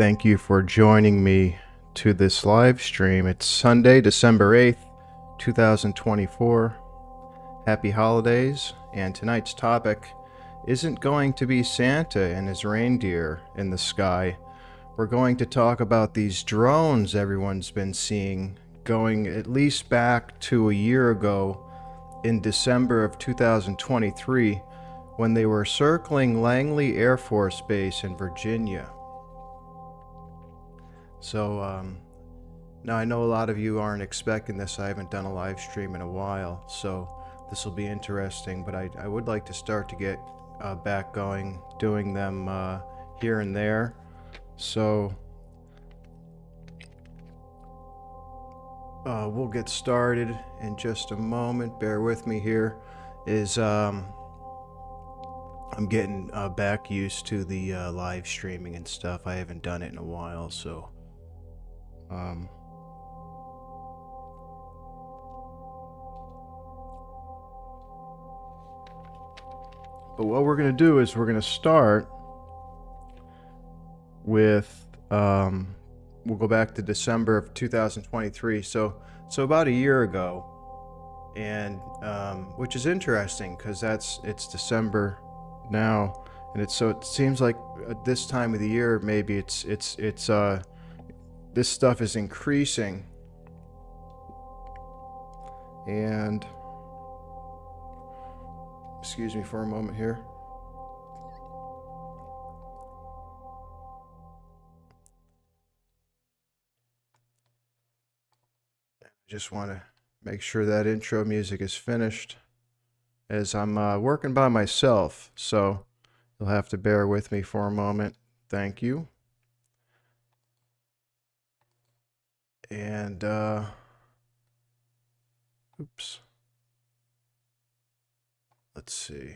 Thank you for joining me to this live stream. It's Sunday, December 8th, 2024. Happy holidays, and tonight's topic isn't going to be Santa and his reindeer in the sky. We're going to talk about these drones everyone's been seeing, going at least back to a year ago in December of 2023 when they were circling Langley Air Force Base in Virginia. So now I know a lot of you aren't expecting this. I haven't done a live stream in a while, so this will be interesting, but I would like to start to get back going, doing them here and there. So we'll get started in just a moment. Bear with me here. I'm getting back used to the live streaming and stuff. I haven't done it in a while, so but what we're going to do is we're going to start with we'll go back to December of 2023, so about a year ago, and which is interesting because it's December now, and it seems like at this time of the year maybe it's this stuff is increasing. And excuse me for a moment here. Just want to make sure that intro music is finished, as I'm working by myself, so you'll have to bear with me for a moment. Thank you. And oops. Let's see.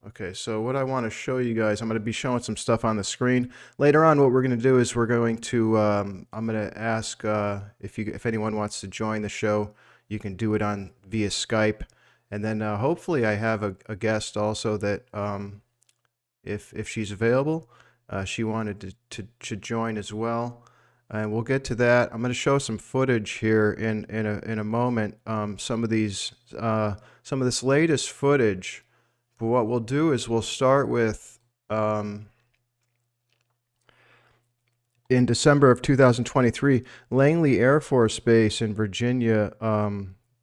Okay, so what I want to show you guys, I'm going to be showing some stuff on the screen. Later on, what we're going to do is we're going to, I'm going to ask if anyone wants to join the show, you can do it via Skype. And then hopefully I have a guest also that, if she's available, she wanted to join as well. And we'll get to that. I'm going to show some footage here in a moment. Some of this latest footage. But what we'll do is we'll start with in December of 2023, Langley Air Force Base in Virginia.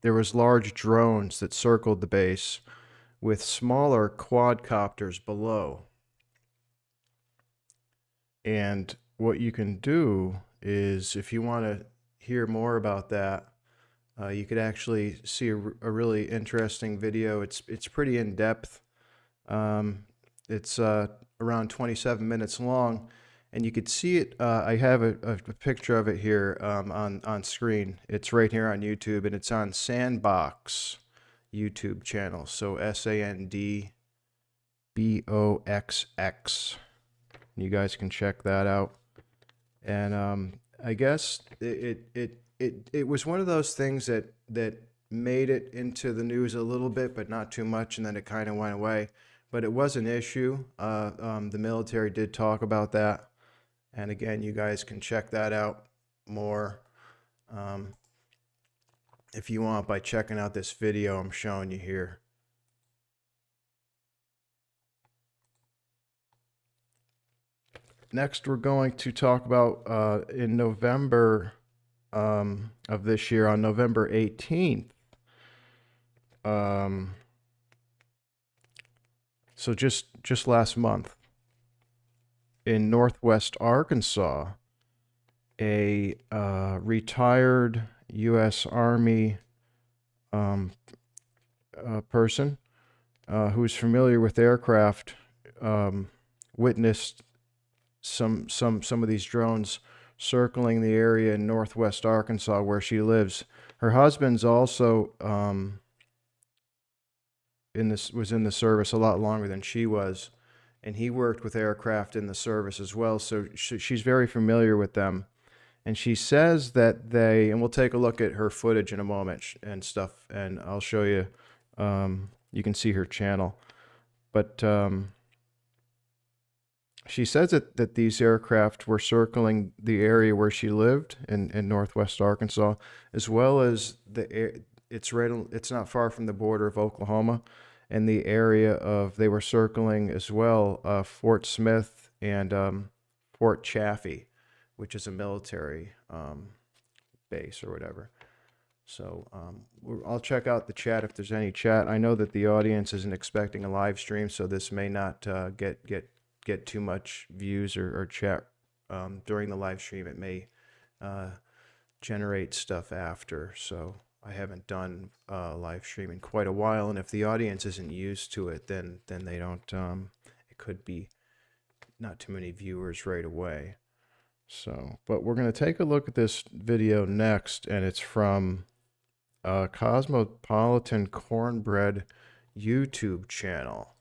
There was large drones that circled the base with smaller quadcopters below. And what you can do is, if you want to hear more about that, you could actually see a really interesting video. It's pretty in depth. It's around 27 minutes long, and you could see it. I have a picture of it here on screen. It's right here on YouTube, and it's on Sandbox YouTube channel. So SANDBOXX. You guys can check that out. And I guess it was one of those things that made it into the news a little bit, but not too much, and then it kind of went away. But it was an issue. The military did talk about that, and again, you guys can check that out more if you want by checking out this video I'm showing you here. Next, we're going to talk about in November of this year, on November 18th. So just last month, in Northwest Arkansas, a retired U.S. Army person who's familiar with aircraft witnessed some of these drones circling the area in Northwest Arkansas where she lives. Her husband's also was in the service a lot longer than she was, and he worked with aircraft in the service as well, so she's very familiar with them. And she says that and we'll take a look at her footage in a moment and stuff, and I'll show you, you can see her channel. But she says that these aircraft were circling the area where she lived in northwest Arkansas, as well as it's not far from the border of Oklahoma, and the area of they were circling as well Fort Smith and Fort Chaffee, which is a military base or whatever. So I'll check out the chat if there's any chat. I know that the audience isn't expecting a live stream, so this may not get too much views or chat during the live stream. It may generate stuff after. So I haven't done live stream in quite a while, and if the audience isn't used to it, then they don't. It could be not too many viewers right away. So, but we're going to take a look at this video next, and it's from Cosmopolitan Cornbread YouTube channel.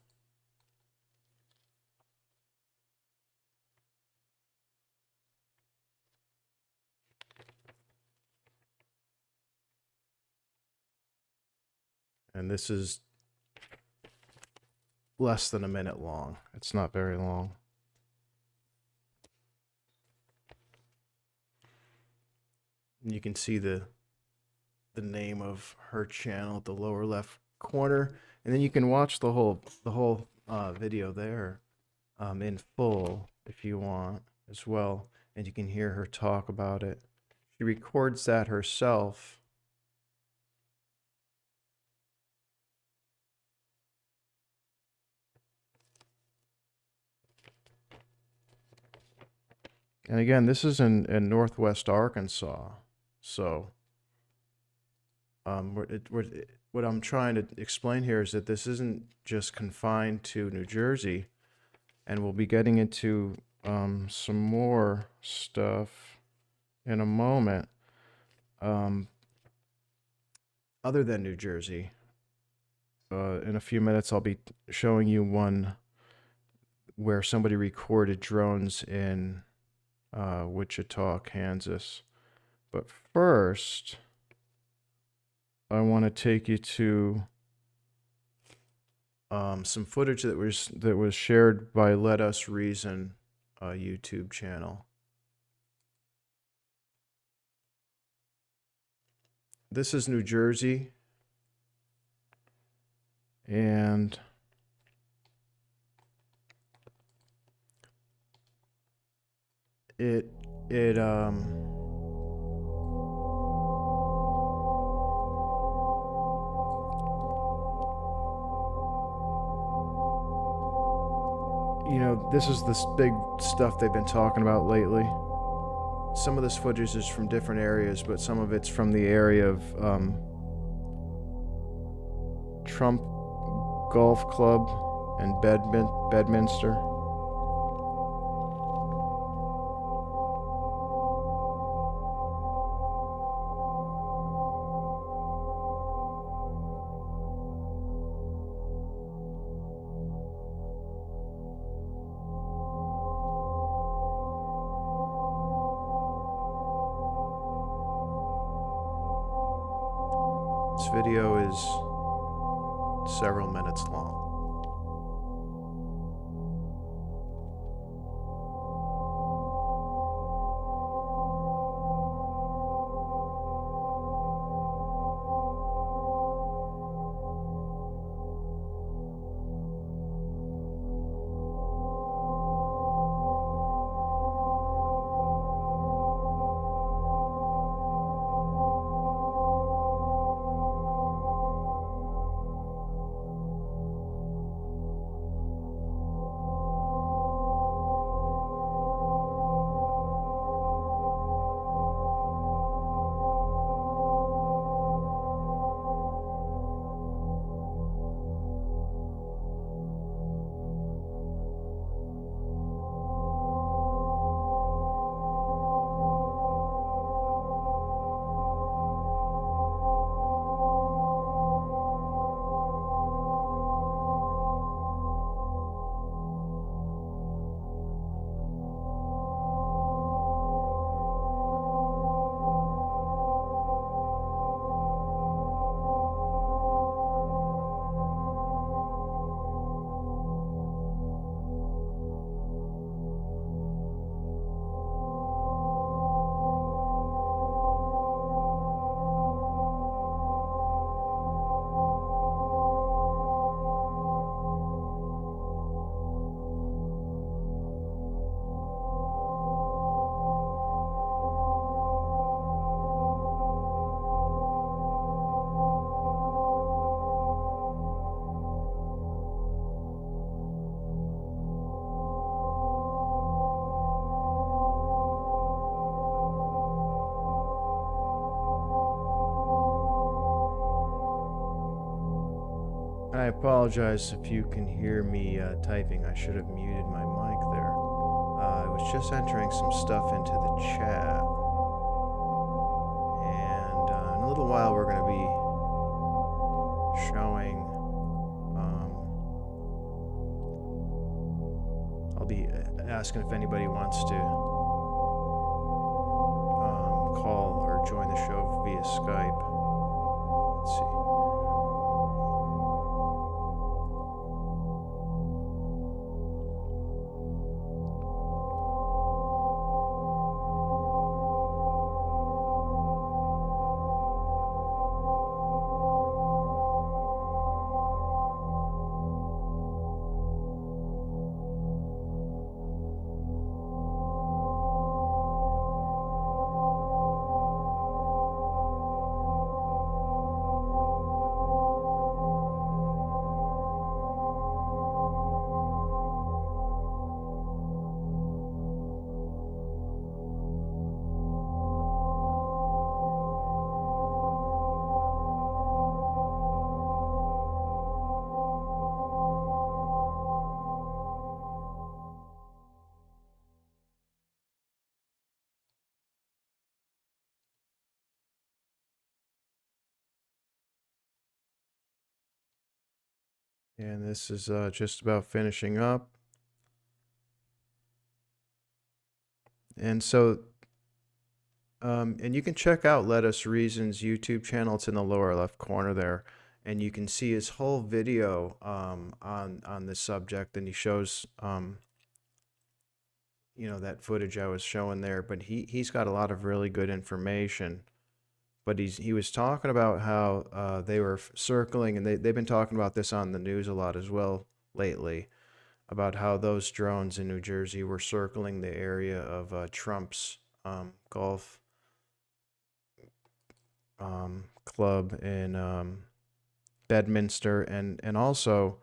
And this is less than a minute long. It's not very long. And you can see the name of her channel at the lower left corner, and then you can watch the whole video there in full if you want as well, and you can hear her talk about it. She records that herself. And again, this is in northwest Arkansas. So what I'm trying to explain here is that this isn't just confined to New Jersey, and we'll be getting into some more stuff in a moment other than New Jersey. In a few minutes, I'll be showing you one where somebody recorded drones in Wichita, Kansas. But first, I want to take you to some footage that was shared by Let Us Reason YouTube channel. This is New Jersey, and it you know, this is this big stuff they've been talking about lately. Some of this footage is from different areas, but some of it's from the area of Trump Golf Club and Bedminster. This video is several minutes long. apologize if you can hear me typing. I should have muted my mic there. I was just entering some stuff into the chat. And in a little while, we're going to be showing. I'll be asking if anybody wants to call or join the show via Skype. Let's see. And this is just about finishing up. And so, and you can check out Let Us Reason's YouTube channel. It's in the lower left corner there. And you can see his whole video on this subject. And he shows, you know, that footage I was showing there. But he's got a lot of really good information. But he was talking about how they were circling, and they've been talking about this on the news a lot as well lately, about how those drones in New Jersey were circling the area of Trump's golf club in Bedminster, and also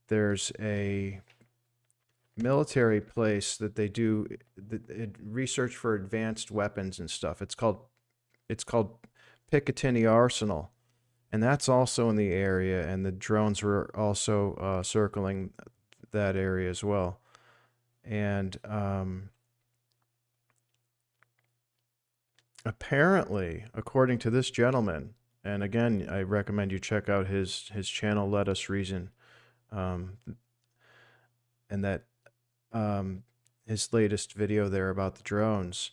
there's a military place that they do research for advanced weapons and stuff. It's called Picatinny Arsenal, and that's also in the area, and the drones were also circling that area as well. And apparently, according to this gentleman, and again, I recommend you check out his channel, Let Us Reason, and that his latest video there about the drones.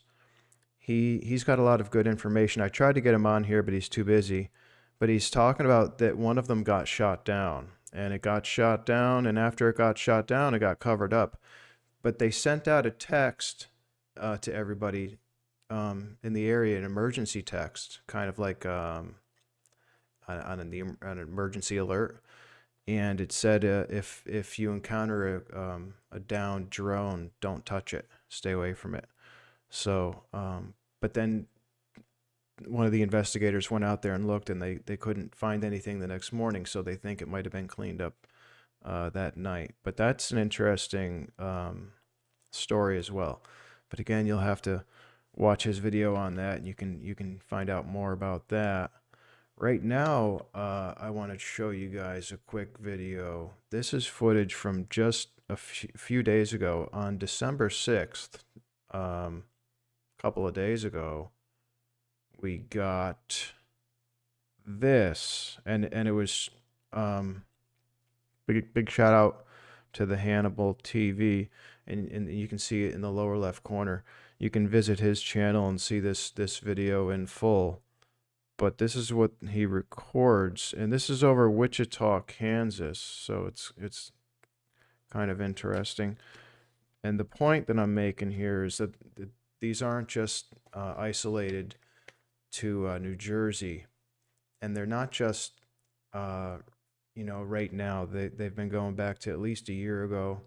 He's got a lot of good information. I tried to get him on here, but he's too busy. But he's talking about that one of them got shot down, and it got shot down, and after it got shot down, it got covered up. But they sent out a text to everybody in the area, an emergency text, kind of like on an emergency alert. And it said, if you encounter a downed drone, don't touch it. Stay away from it. So, but then one of the investigators went out there and looked, and they couldn't find anything the next morning, so they think it might have been cleaned up that night. But that's an interesting story as well. But again, you'll have to watch his video on that, and you can find out more about that. Right now, I want to show you guys a quick video. This is footage from just a few days ago, on December 6th, a couple of days ago. We got this, and it was big shout out to the Hannibal TV, and you can see it in the lower left corner. You can visit his channel and see this video in full. But this is what he records, and this is over Wichita, Kansas, so it's kind of interesting. And the point that I'm making here is that these aren't just isolated to New Jersey, and they're not just you know, right now. They've been going back to at least a year ago,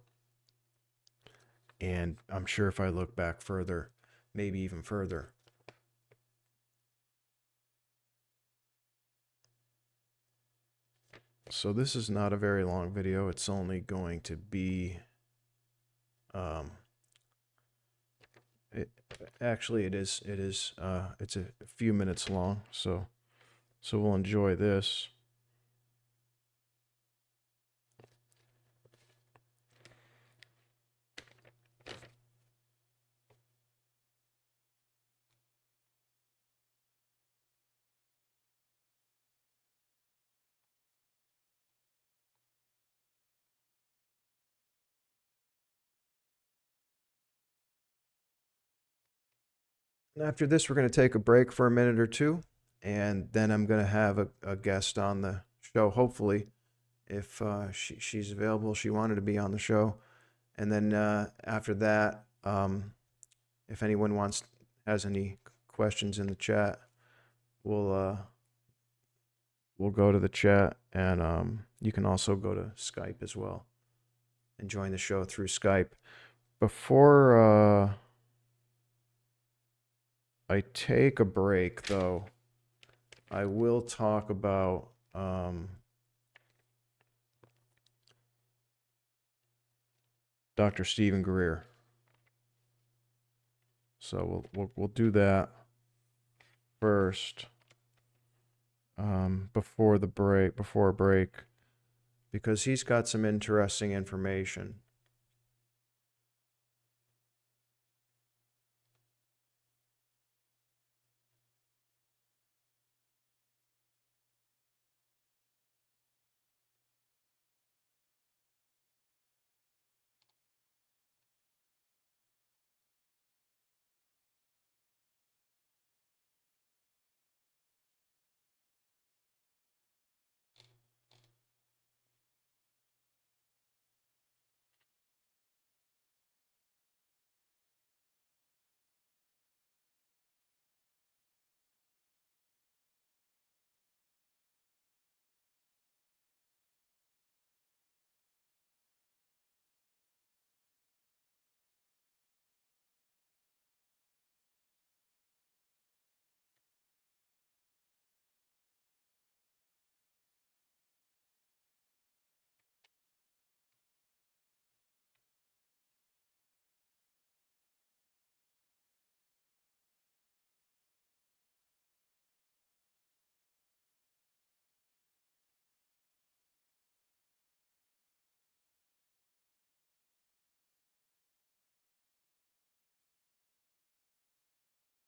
and I'm sure if I look back further, maybe even further. So this is not a very long video. It's only going to be, actually it is, it's a few minutes long. So we'll enjoy this. After this, we're going to take a break for a minute or two, and then I'm going to have a guest on the show, hopefully, if she's available. She wanted to be on the show. And then after that, if anyone has any questions in the chat, we'll go to the chat, and you can also go to Skype as well and join the show through Skype. Before I take a break, though, I will talk about Dr. Stephen Greer. So we'll do that first before a break, because he's got some interesting information.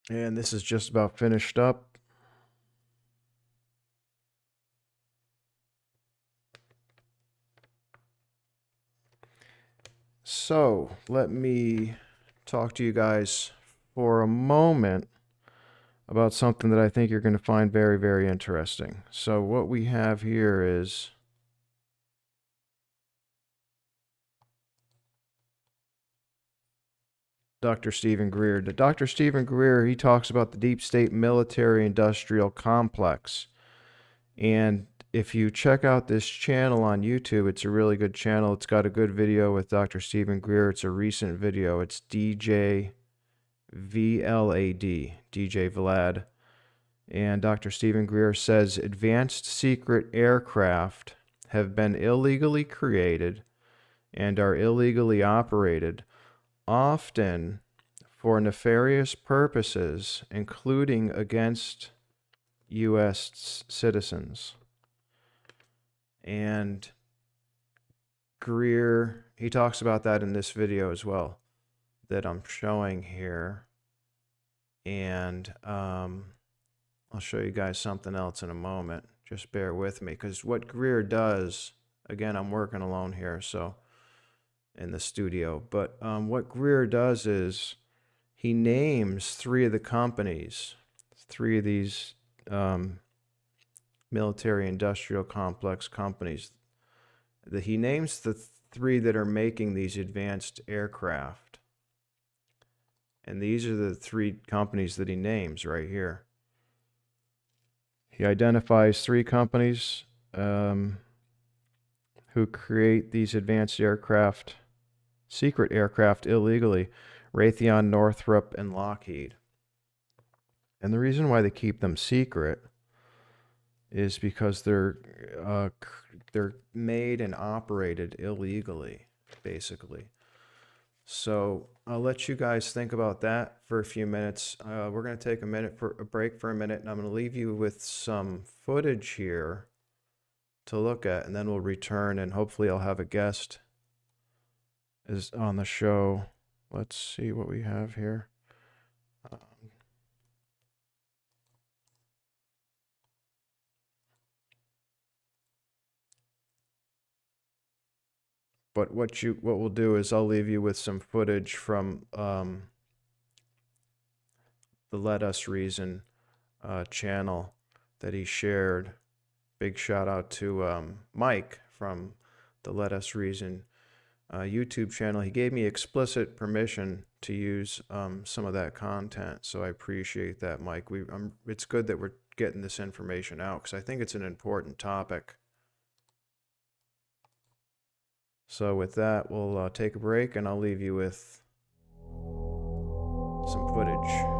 And this is just about finished up. So let me talk to you guys for a moment about something that I think you're going to find very, very interesting. So what we have here is Dr. Stephen Greer. Dr. Stephen Greer, he talks about the deep state military industrial complex. And if you check out this channel on YouTube, it's a really good channel. It's got a good video with Dr. Stephen Greer. It's a recent video. It's DJ VLAD, DJ Vlad. And Dr. Stephen Greer says advanced secret aircraft have been illegally created and are illegally operated, often for nefarious purposes, including against U.S. citizens. And Greer, he talks about that in this video as well that I'm showing here. And I'll show you guys something else in a moment. Just bear with me, because what Greer does, again, I'm working alone here, so in the studio, but what Greer does is he names three of the companies, three of these military industrial complex companies. He names the three that are making these advanced aircraft. And these are the three companies that he names right here. He identifies three companies who create these advanced aircraft, secret aircraft illegally: Raytheon, Northrop, and Lockheed. And the reason why they keep them secret is because they're made and operated illegally, basically. So I'll let you guys think about that for a few minutes. We're going to take a break for a minute, and I'm going to leave you with some footage here to look at, and then we'll return, and hopefully I'll have a guest is on the show. Let's see what we have here. But what we'll do is I'll leave you with some footage from the Let Us Reason channel that he shared. Big shout out to Mike from the Let Us Reason YouTube channel. He gave me explicit permission to use some of that content, so I appreciate that, Mike. It's good that we're getting this information out because I think it's an important topic. So with that, we'll take a break and I'll leave you with some footage.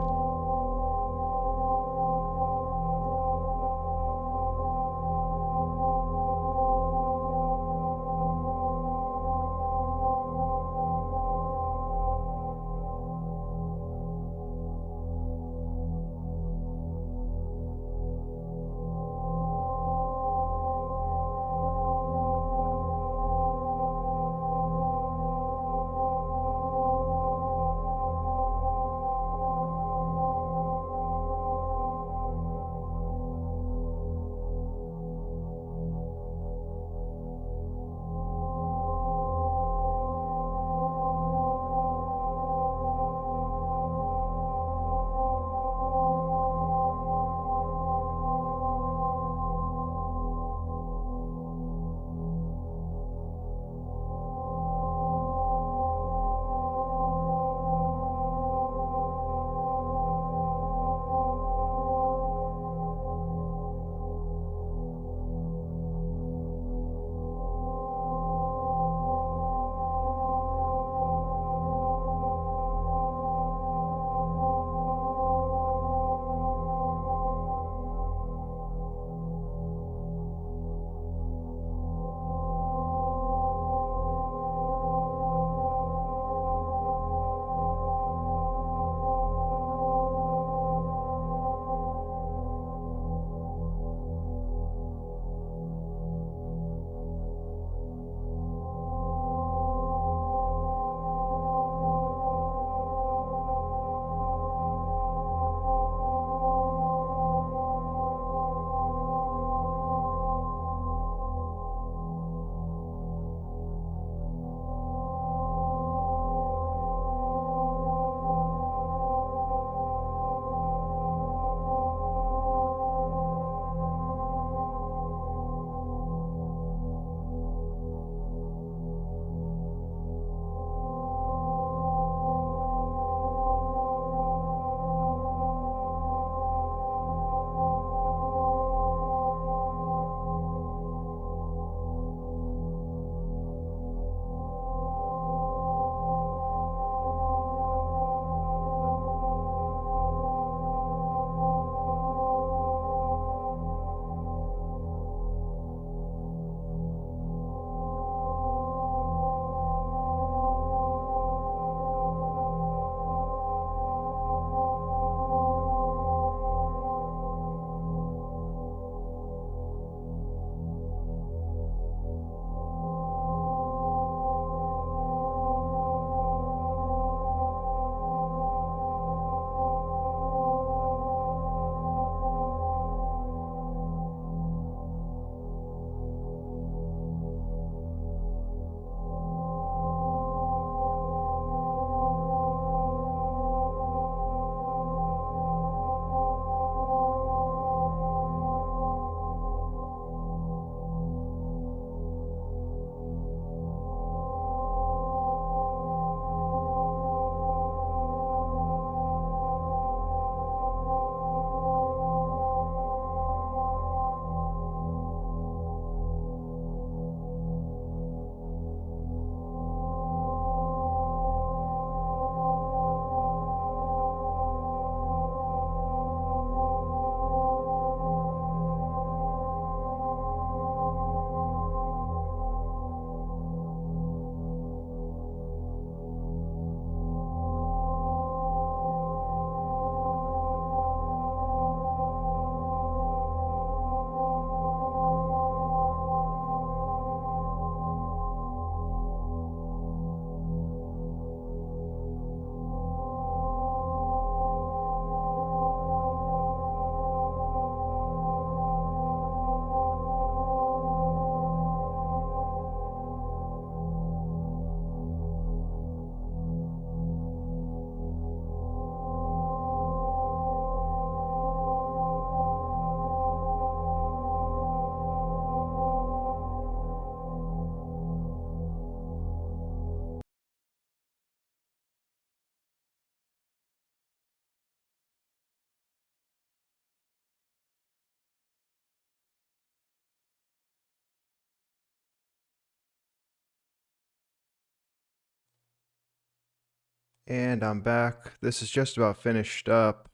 And I'm back. This is just about finished up.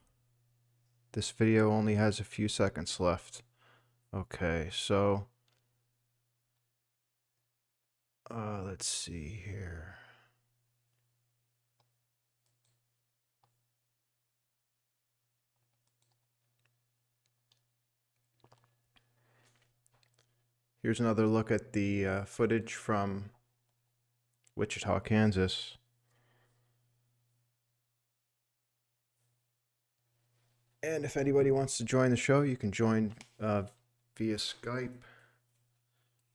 This video only has a few seconds left. Okay, so let's see here. Here's another look at the footage from Wichita, Kansas. And if anybody wants to join the show, you can join via Skype.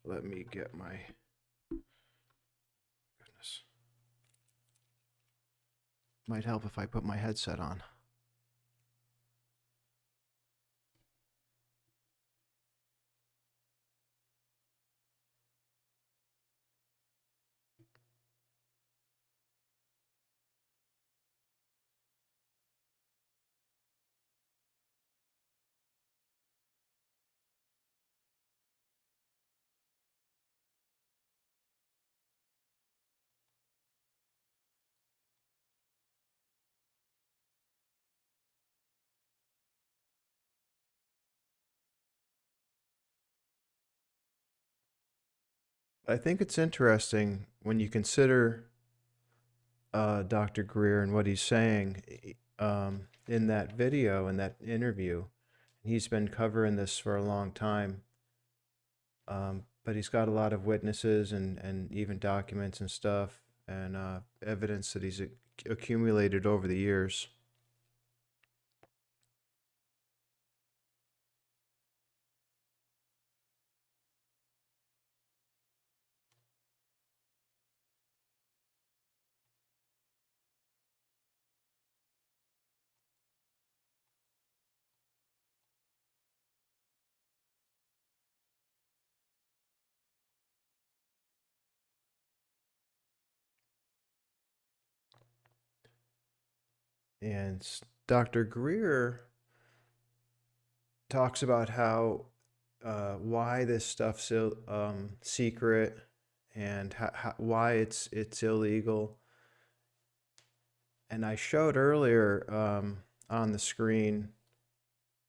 Let me get my... Goodness. Might help if I put my headset on. I think it's interesting when you consider Dr. Greer and what he's saying in that video, in that interview. He's been covering this for a long time, but he's got a lot of witnesses and even documents and stuff and evidence that he's accumulated over the years. And Dr. Greer talks about how why this stuff's secret and why it's illegal. And I showed earlier on the screen.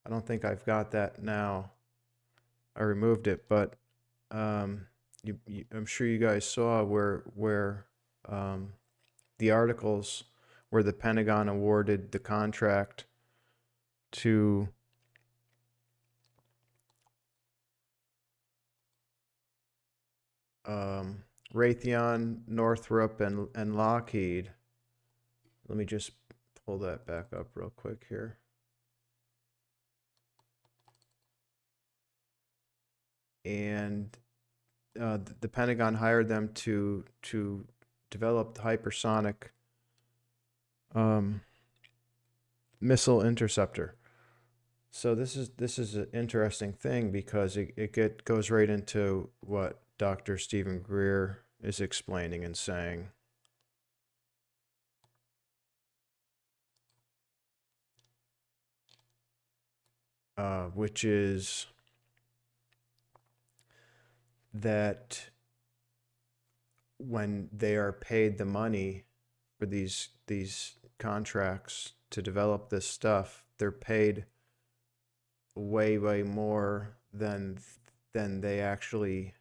I don't think I've got that now. I removed it, but I'm sure you guys saw where the articles where the Pentagon awarded the contract to Raytheon, Northrop, and Lockheed. Let me just pull that back up real quick here. And the Pentagon hired them to develop the hypersonic missile interceptor. So this is an interesting thing because it goes right into what Dr. Stephen Greer is explaining and saying. Which is that when they are paid the money for these contracts to develop this stuff, they're paid way more than they actually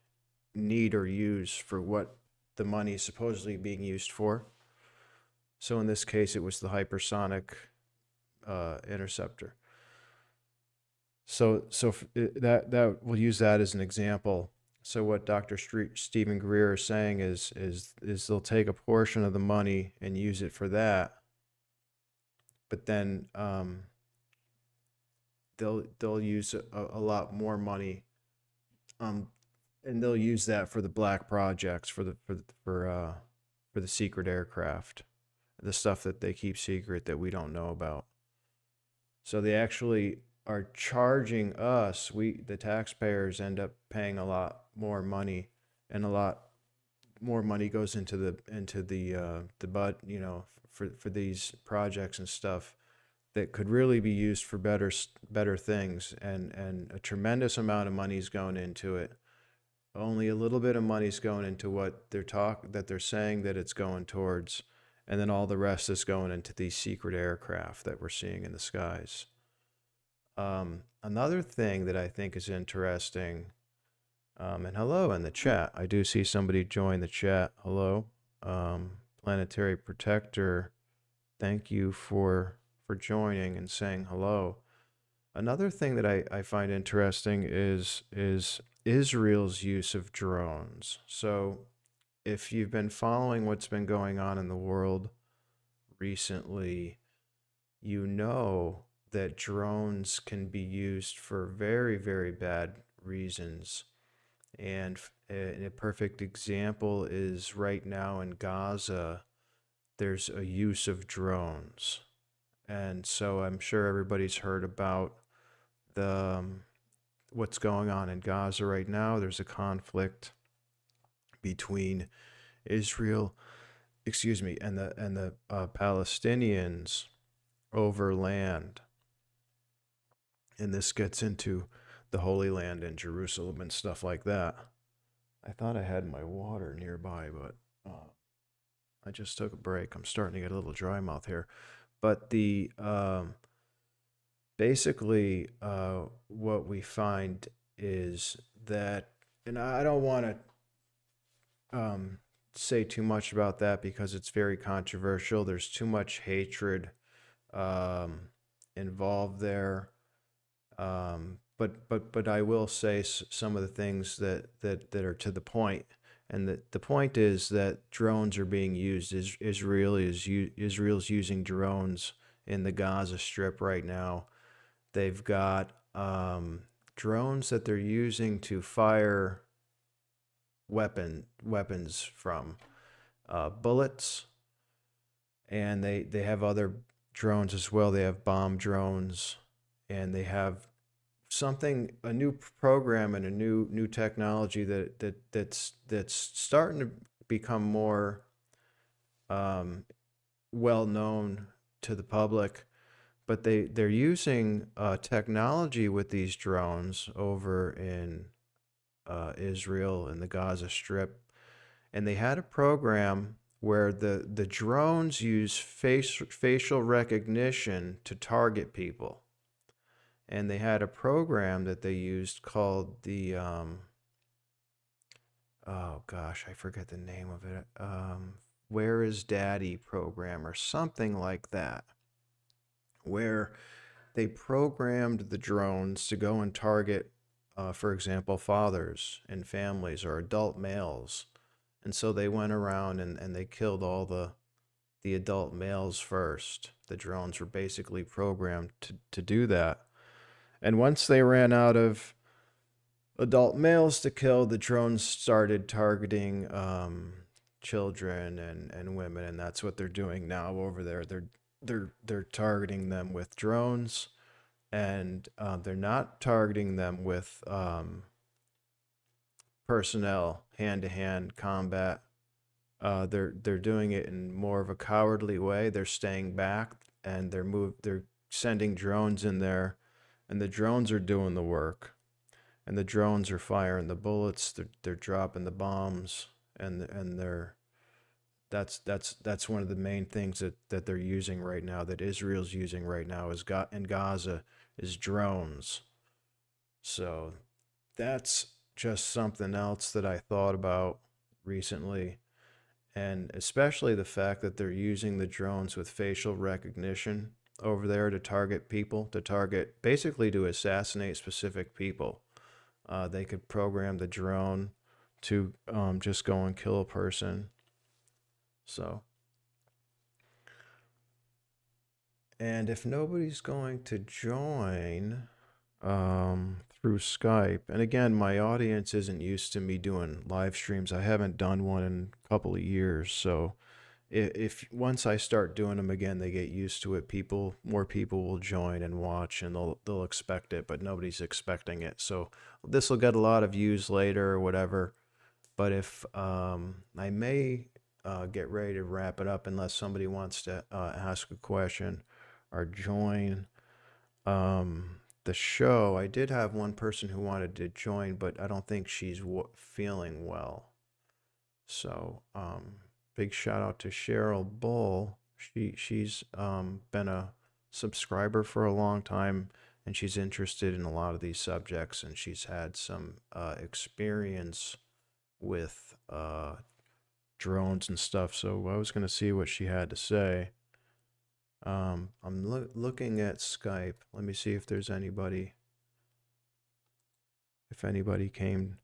need or use for what the money is supposedly being used for. So in this case, it was the hypersonic interceptor. So that we'll use that as an example. So what Dr. Stephen Greer is saying is they'll take a portion of the money and use it for that, but then they'll use a lot more money, and they'll use that for the black projects, for the secret aircraft, the stuff that they keep secret that we don't know about. So they actually are charging us, the taxpayers end up paying a lot more money, and a lot more money goes into the for these projects and stuff that could really be used for better things, and a tremendous amount of money's going into it. Only a little bit of money's going into what they're saying that it's going towards, and then all the rest is going into these secret aircraft that we're seeing in the skies. Another thing that I think is interesting, and hello in the chat. I do see somebody join the chat. Hello, Planetary Protector. Thank you for joining and saying hello. Another thing that I find interesting is Israel's use of drones. So if you've been following what's been going on in the world recently, you know that drones can be used for very, very bad reasons. And a perfect example is right now in Gaza, there's a use of drones. And so I'm sure everybody's heard about the what's going on in Gaza right now. There's a conflict between Israel, and the Palestinians over land, and this gets into the Holy Land and Jerusalem and stuff like that. I thought I had my water nearby, but I just took a break. I'm starting to get a little dry mouth here, but the basically what we find is that, and I don't want to say too much about that because it's very controversial. There's too much hatred involved there. But I will say some of the things that are to the point. And the point is that drones are being used. Israel's using drones in the Gaza Strip right now. They've got drones that they're using to fire weapons from, bullets, and they have other drones as well. They have bomb drones, and they have a new program and a new technology that's starting to become more well known to the public. But they're using technology with these drones over in Israel and the Gaza Strip, and they had a program where the drones use facial recognition to target people. And they had a program that they used called the oh gosh, I forget the name of it. Where is Daddy program or something like that, where they programmed the drones to go and target, for example, fathers and families or adult males. And so they went around and they killed all the adult males first. The drones were basically programmed to do that. And once they ran out of adult males to kill, the drones started targeting children and women, and that's what they're doing now over there. They're targeting them with drones, and they're not targeting them with personnel, hand-to-hand combat. They're doing it in more of a cowardly way. They're staying back, and they're sending drones in there, and the drones are doing the work, and the drones are firing the bullets. They're dropping the bombs, and that's one of the main things that they're using right now, that Israel's using right now in Gaza, is drones. So that's just something else that I thought about recently, and especially the fact that they're using the drones with facial recognition over there to target people, basically to assassinate specific people. They could program the drone to just go and kill a person. So, and if nobody's going to join through Skype, and again, my audience isn't used to me doing live streams. I haven't done one in a couple of years, so if once I start doing them again, they get used to it. More people will join and watch, and they'll expect it, but nobody's expecting it. So this will get a lot of views later or whatever. But if I may get ready to wrap it up unless somebody wants to ask a question or join the show. I did have one person who wanted to join, but I don't think she's feeling well. So Big shout out to Cheryl Bull. She's been a subscriber for a long time, and she's interested in a lot of these subjects, and she's had some experience with drones and stuff. So I was going to see what she had to say. I'm looking at Skype. Let me see if there's anybody. If anybody came,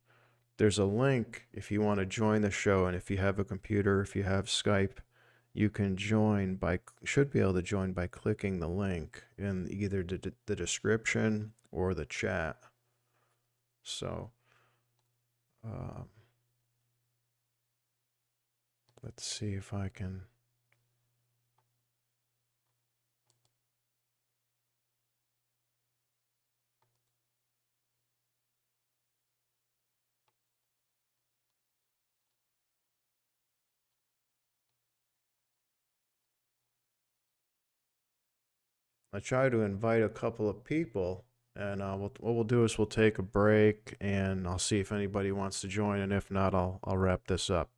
there's a link if you want to join the show, and if you have a computer, if you have Skype, you can join by, should be able to join by clicking the link in either the description or the chat. So, let's see if I can. I try to invite a couple of people, and what we'll do is we'll take a break, and I'll see if anybody wants to join, and if not, I'll wrap this up.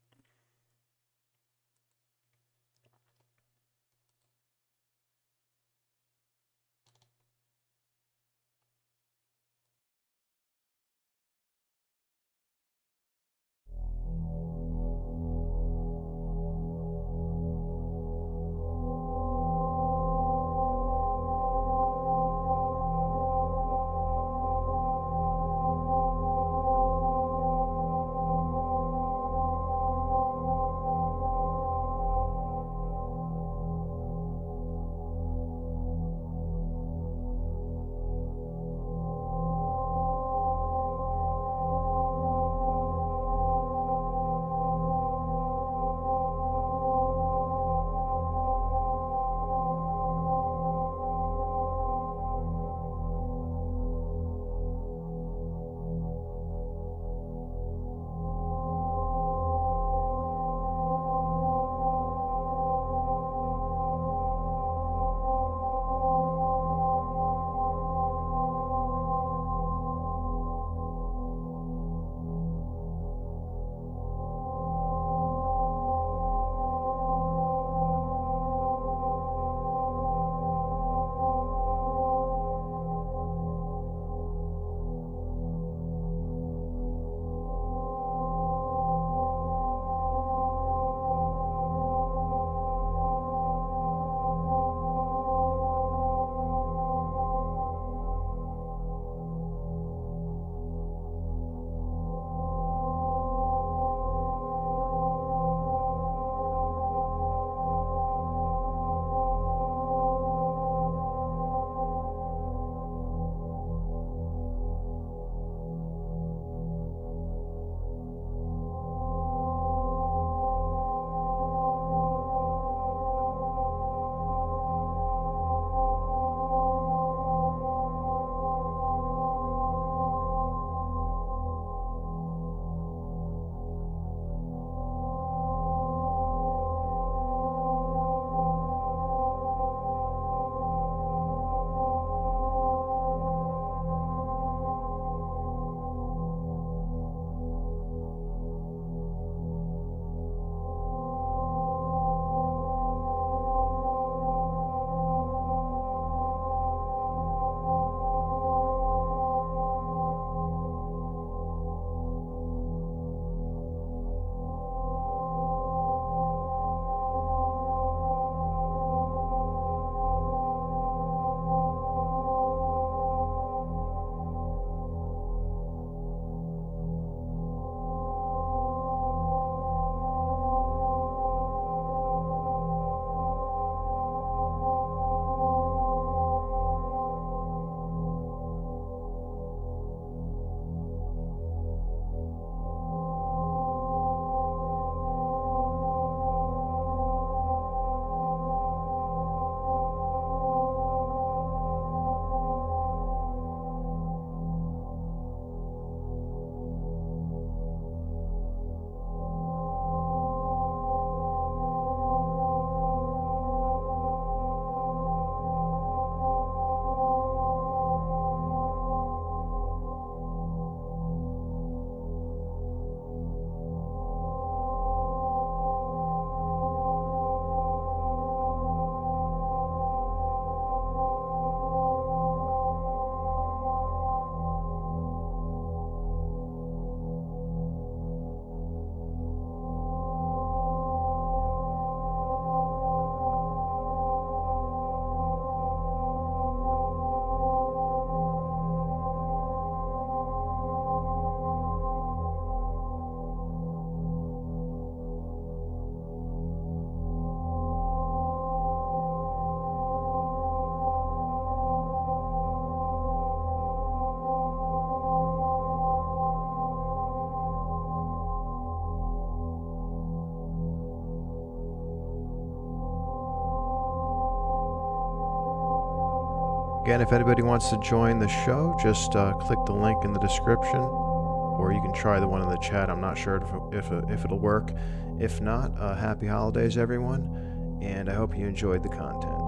Again, if anybody wants to join the show, just click the link in the description, or you can try the one in the chat. I'm not sure if it'll work. If not, happy holidays, everyone, and I hope you enjoyed the content.